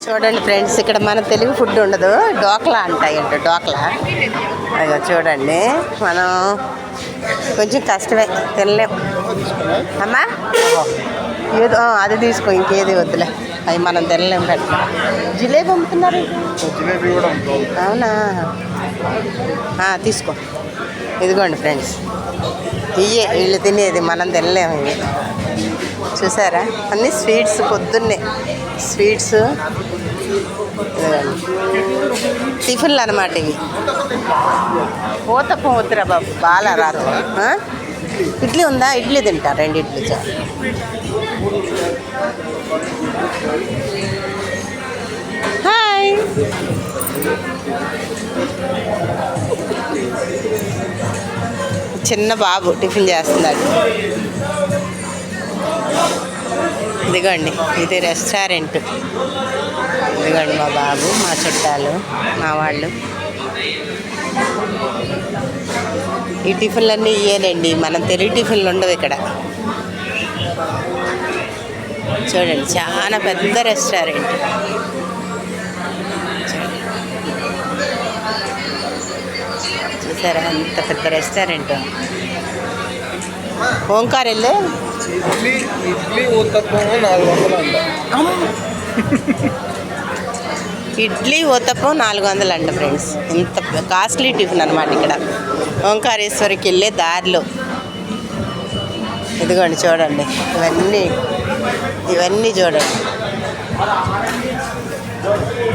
చూడండి ఫ్రెండ్స్, ఇక్కడ మన తెలుగు ఫుడ్ ఉండదు, డోక్లా అంటాయంట. డోక్లా అయ్యో చూడండి, మనం కొంచెం కష్టమే, తినలేం. అమ్మా ఏదో అది తీసుకో, ఇంకేది వద్దులే, అవి మనం తినలేం. పెట్ట జిలేబీ అమ్ముతున్నారు. అవునా, తీసుకో. ఇదిగోండి ఫ్రెండ్స్, ఇయ్యే వీళ్ళు తినేది, మనం తినలేము. ఇవి చూసారా, అన్నీ స్వీట్స్, పొద్దున్నే స్వీట్స్. టిఫిన్లు అన్నమాట ఇవి. ఊతప్పం వద్దురా బాబు, బాగా రాదు. ఇడ్లీ ఉందా? ఇడ్లీ తింటా, 2 ఇడ్లీ చాలు. హాయ్, చిన్న బాబు టిఫిన్ చేస్తున్నాడు. ఇదిగోండి, ఇది రెస్టారెంట్. ఇదిగోండి మా బాబు, మా చుట్టాలు, మా వాళ్ళు. ఈ టిఫిన్లన్నీ ఇయ్యేనండి, మనం తెలుగు టిఫిన్లు ఉండవు ఇక్కడ. చూడండి, చాలా పెద్ద రెస్టారెంట్. చూసారా, అంత పెద్ద రెస్టారెంట్. ఓంకార్ వెళ్ళే ఇడ్లీ ఊతప్పం 400 అంట. ఇడ్లీ ఊతప్పం 400 అంట ఫ్రెండ్స్. ఇంత కాస్ట్లీ టిఫిన్ అనమాట ఇక్కడ ఓంకారేశ్వరికి వెళ్ళే దారిలో. ఇదిగోండి చూడండి, ఇవన్నీ చూడండి.